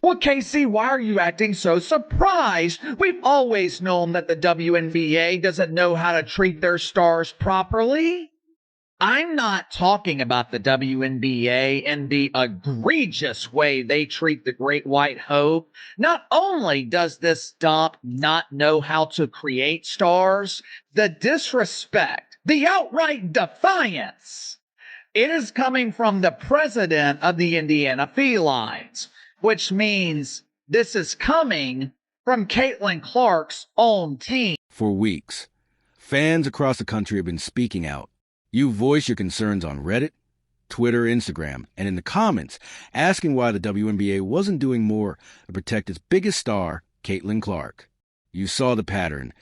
Well, Casey, why are you acting so surprised? We've always known that the WNBA doesn't know how to treat their stars properly. I'm not talking about the WNBA and the egregious way they treat the Great White Hope. Not only does this dump not know how to create stars, the disrespect, the outright defiance, it is coming from the president of the Indiana Felines, which means this is coming from Caitlyn Clark's own team. For weeks, fans across the country have been speaking out. You voice your concerns on Reddit, Twitter, Instagram, and in the comments, asking why the WNBA wasn't doing more to protect its biggest star, Caitlyn Clark. You saw the pattern.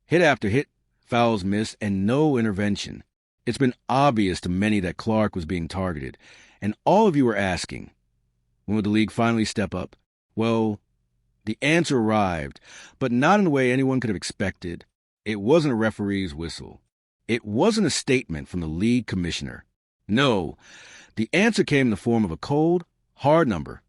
Hit after hit, fouls missed, and no intervention. It's been obvious to many that Clark was being targeted, and all of you are asking, when will the league finally step up? Well, the answer arrived, but not in the way anyone could have expected. It wasn't a referee's whistle. It wasn't a statement from the league commissioner. No, the answer came in the form of a cold, hard number,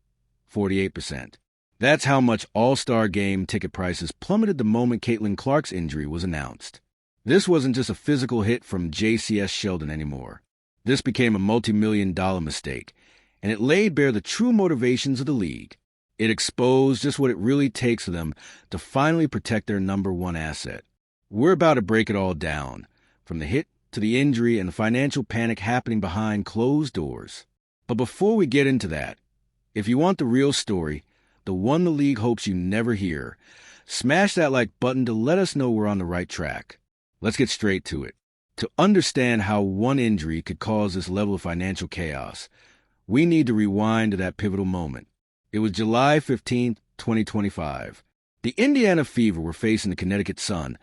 48%. That's how much All-Star Game ticket prices plummeted the moment Caitlyn Clark's injury was announced. This wasn't just a physical hit from Jacy Sheldon anymore. This became a multi-million-dollar mistake, and it laid bare the true motivations of the league. It exposed just what it really takes for them to finally protect their number one asset. We're about to break it all down, from the hit to the injury and the financial panic happening behind closed doors. But before we get into that, if you want the real story, the one the league hopes you never hear, smash that like button to let us know we're on the right track. Let's get straight to it. To understand how one injury could cause this level of financial chaos, we need to rewind to that pivotal moment. It was July 15th, 2025. The Indiana Fever were facing the Connecticut Sun,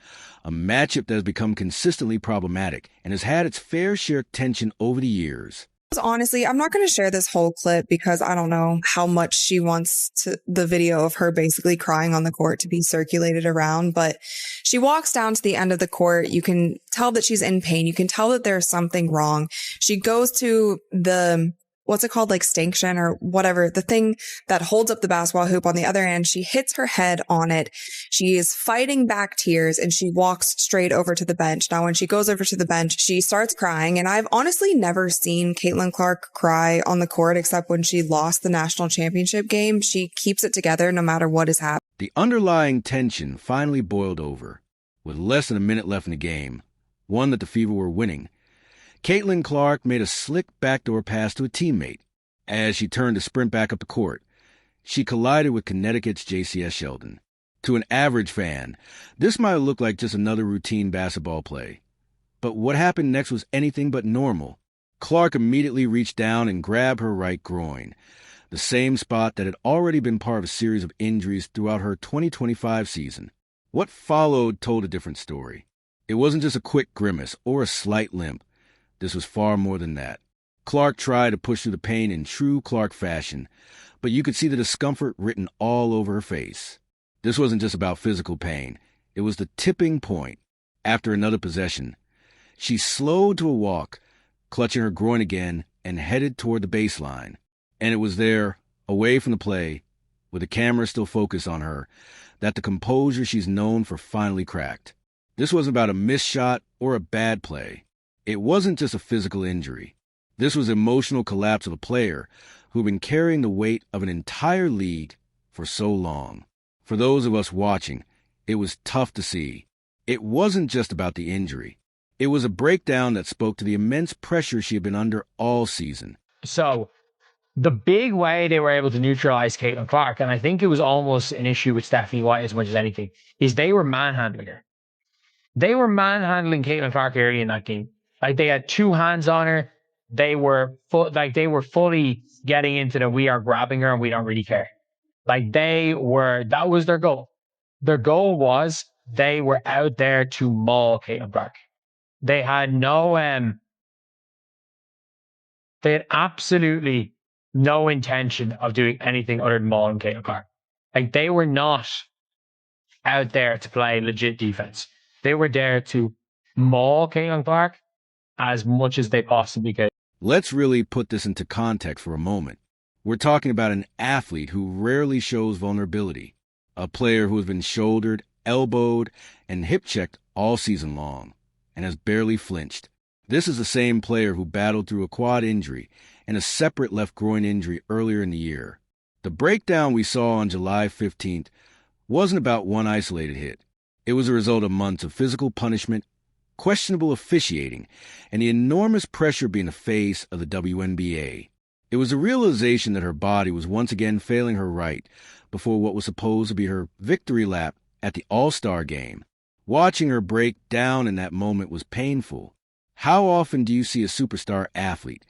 a matchup that has become consistently problematic and has had its fair share of tension over the years. Honestly, I'm not going to share this whole clip because I don't know how much she wants the video of her basically crying on the court to be circulated around, but she walks down to the end of the court. You can tell that she's in pain. You can tell that there's something wrong. She goes to the what's it called? Like stanchion or whatever, the thing that holds up the basketball hoop on the other end. She hits her head on it. She is fighting back tears and she walks straight over to the bench. Now, when she goes over to the bench, she starts crying. And I've honestly never seen Caitlyn Clark cry on the court except when she lost the national championship game. She keeps it together no matter what is happening. The underlying tension finally boiled over. With less than a minute left in the game, one that the Fever were winning, Caitlyn Clark made a slick backdoor pass to a teammate. As she turned to sprint back up the court, she collided with Connecticut's Jacy Sheldon. To an average fan, this might look like just another routine basketball play. But what happened next was anything but normal. Clark immediately reached down and grabbed her right groin, the same spot that had already been part of a series of injuries throughout her 2025 season. What followed told a different story. It wasn't just a quick grimace or a slight limp. This was far more than that. Clark tried to push through the pain in true Clark fashion, but you could see the discomfort written all over her face. This wasn't just about physical pain. It was the tipping point. After another possession, she slowed to a walk, clutching her groin again, and headed toward the baseline. And it was there, away from the play, with the camera still focused on her, that the composure she's known for finally cracked. This wasn't about a missed shot or a bad play. It wasn't just a physical injury. This was emotional collapse of a player who'd been carrying the weight of an entire league for so long. For those of us watching, it was tough to see. It wasn't just about the injury. It was a breakdown that spoke to the immense pressure she had been under all season. So the big way they were able to neutralize Caitlyn Clark, and I think it was almost an issue with Stephanie White as much as anything, is they were manhandling her. They were manhandling Caitlyn Clark early in that game. Like, they had two hands on her. They were fully getting into the we are grabbing her and we don't really care. Like, that was their goal. Their goal was they were out there to maul Caitlyn Clark. They had they had absolutely no intention of doing anything other than mauling Caitlyn Clark. Like, they were not out there to play legit defense. They were there to maul Caitlyn Clark as much as they possibly could. Let's really put this into context for a moment. We're talking about an athlete who rarely shows vulnerability, a player who has been shouldered, elbowed, and hip-checked all season long, and has barely flinched. This is the same player who battled through a quad injury and a separate left groin injury earlier in the year. The breakdown we saw on July 15th wasn't about one isolated hit. It was a result of months of physical punishment, questionable officiating, and the enormous pressure being the face of the WNBA. It was a realization that her body was once again failing her right before what was supposed to be her victory lap at the All-Star game. Watching her break down in that moment was painful. How often do you see a superstar athlete,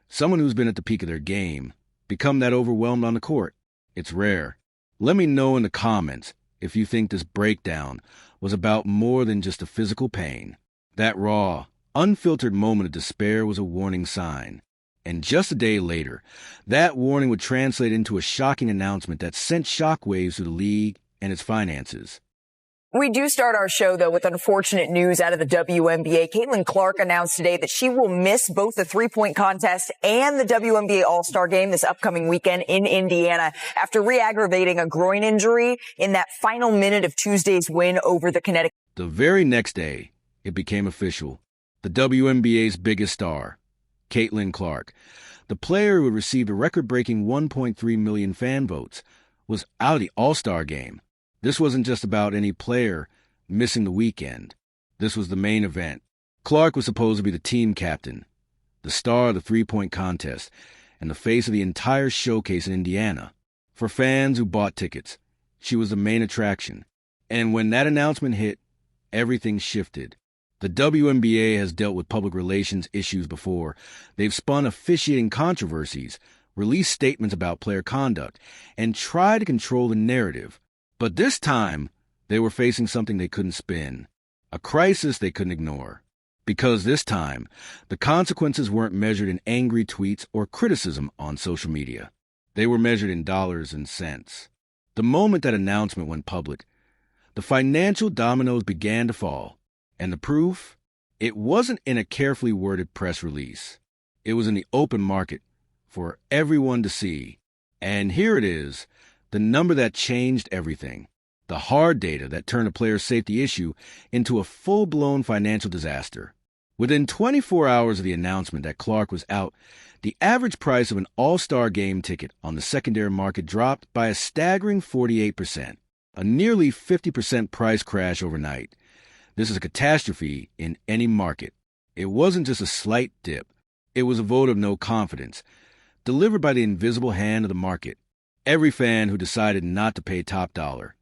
someone who's been at the peak of their game, become that overwhelmed on the court? It's rare. Let me know in the comments if you think this breakdown was about more than just a physical pain. That raw, unfiltered moment of despair was a warning sign. And just a day later, that warning would translate into a shocking announcement that sent shockwaves through the league and its finances. We do start our show, though, with unfortunate news out of the WNBA. Caitlyn Clark announced today that she will miss both the three-point contest and the WNBA All-Star Game this upcoming weekend in Indiana after re-aggravating a groin injury in that final minute of Tuesday's win over the Connecticut. The very next day, it became official. The WNBA's biggest star, Caitlyn Clark, the player who received a record-breaking 1.3 million fan votes, was out of the All-Star Game. This wasn't just about any player missing the weekend. This was the main event. Clark was supposed to be the team captain, the star of the three-point contest, and the face of the entire showcase in Indiana. For fans who bought tickets, she was the main attraction. And when that announcement hit, everything shifted. The WNBA has dealt with public relations issues before. They've spun officiating controversies, released statements about player conduct, and tried to control the narrative. But this time, they were facing something they couldn't spin, a crisis they couldn't ignore. Because this time, the consequences weren't measured in angry tweets or criticism on social media. They were measured in dollars and cents. The moment that announcement went public, the financial dominoes began to fall. And the proof? It wasn't in a carefully worded press release. It was in the open market for everyone to see. And here it is, the number that changed everything. The hard data that turned a player's safety issue into a full-blown financial disaster. Within 24 hours of the announcement that Clark was out, the average price of an All-Star Game ticket on the secondary market dropped by a staggering 48%, a nearly 50% price crash overnight. This is a catastrophe in any market. It wasn't just a slight dip. It was a vote of no confidence, delivered by the invisible hand of the market. Every fan who decided not to pay top dollar,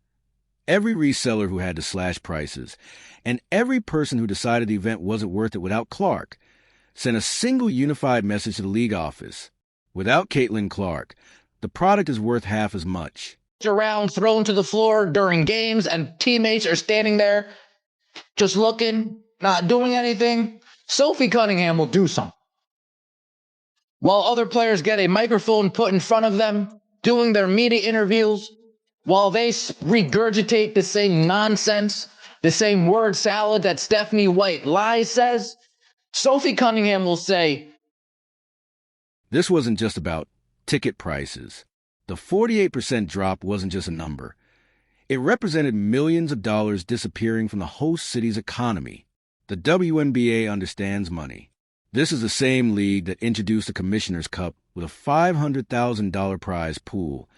every reseller who had to slash prices, and every person who decided the event wasn't worth it without Clark sent a single unified message to the league office. Without Caitlyn Clark, the product is worth half as much. Around, thrown to the floor during games, and teammates are standing there just looking, not doing anything. Sophie Cunningham will do something. While other players get a microphone put in front of them, doing their media interviews, while they regurgitate the same nonsense, the same word salad that Stephanie White lies says, Sophie Cunningham will say, This wasn't just about ticket prices. The 48% drop wasn't just a number. It represented millions of dollars disappearing from the host city's economy. The WNBA understands money. This is the same league that introduced the Commissioner's Cup with a $500,000 prize pool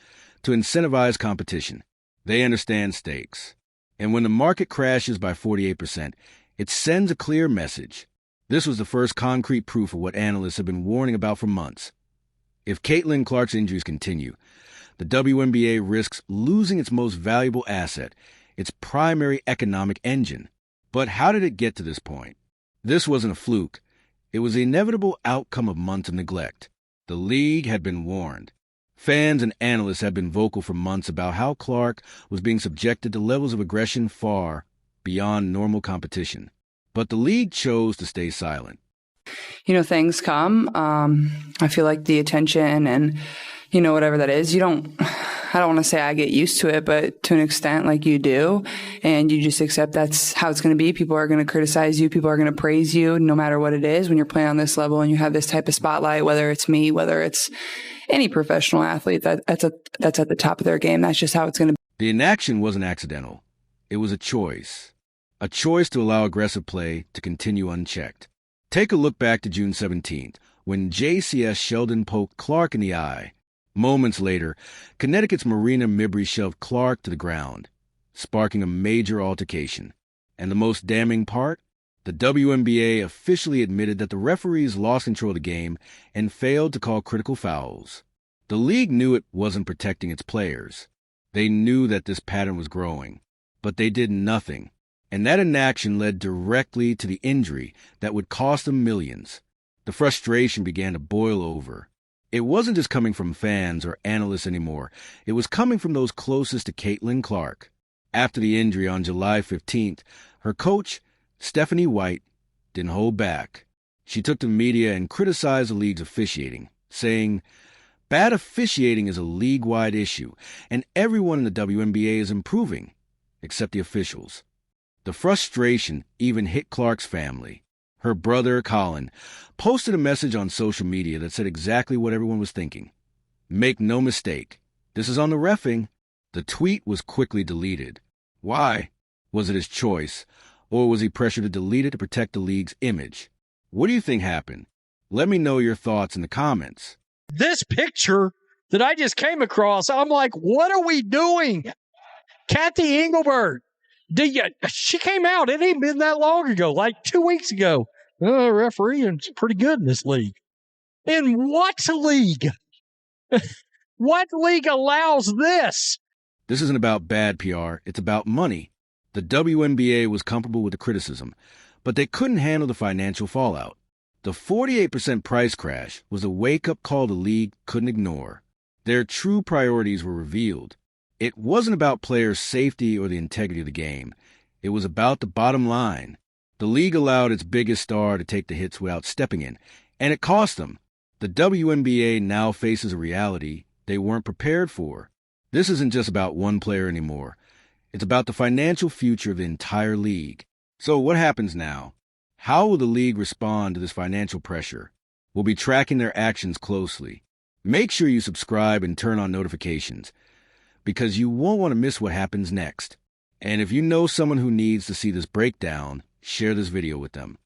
to incentivize competition. They understand stakes. And when the market crashes by 48%, it sends a clear message. This was the first concrete proof of what analysts have been warning about for months. If Caitlyn Clark's injuries continue, the WNBA risks losing its most valuable asset, its primary economic engine. But how did it get to this point? This wasn't a fluke. It was the inevitable outcome of months of neglect. The league had been warned. Fans and analysts had been vocal for months about how Clark was being subjected to levels of aggression far beyond normal competition. But the league chose to stay silent. Things come. I feel like the attention and, whatever that is, I don't want to say I get used to it, but to an extent, like you do, and you just accept that's how it's going to be. People are going to criticize you. People are going to praise you no matter what it is when you're playing on this level and you have this type of spotlight, whether it's me, whether it's any professional athlete that's at the top of their game. That's just how it's going to be. The inaction wasn't accidental. It was a choice to allow aggressive play to continue unchecked. Take a look back to June 17th, when Jacy Sheldon poked Clark in the eye. Moments later, Connecticut's Marina Mibry shoved Clark to the ground, sparking a major altercation. And the most damning part? The WNBA officially admitted that the referees lost control of the game and failed to call critical fouls. The league knew it wasn't protecting its players. They knew that this pattern was growing, but they did nothing. And that inaction led directly to the injury that would cost them millions. The frustration began to boil over. It wasn't just coming from fans or analysts anymore. It was coming from those closest to Caitlyn Clark. After the injury on July 15th, her coach, Stephanie White, didn't hold back. She took to the media and criticized the league's officiating, saying, "Bad officiating is a league-wide issue, and everyone in the WNBA is improving, except the officials." The frustration even hit Clark's family. Her brother, Colin, posted a message on social media that said exactly what everyone was thinking. "Make no mistake, this is on the reffing." The tweet was quickly deleted. Why? Was it his choice, or was he pressured to delete it to protect the league's image? What do you think happened? Let me know your thoughts in the comments. This picture that I just came across, I'm like, what are we doing? Kathy Engelbert, she came out. It ain't been that long ago, like 2 weeks ago. Refereeing's pretty good in this league. In what league? What league allows this? This isn't about bad PR. It's about money. The WNBA was comfortable with the criticism, but they couldn't handle the financial fallout. The 48% price crash was a wake-up call the league couldn't ignore. Their true priorities were revealed. It wasn't about players' safety or the integrity of the game. It was about the bottom line. The league allowed its biggest star to take the hits without stepping in, and it cost them. The WNBA now faces a reality they weren't prepared for. This isn't just about one player anymore. It's about the financial future of the entire league. So what happens now? How will the league respond to this financial pressure? We'll be tracking their actions closely. Make sure you subscribe and turn on notifications, because you won't want to miss what happens next. And if you know someone who needs to see this breakdown, share this video with them.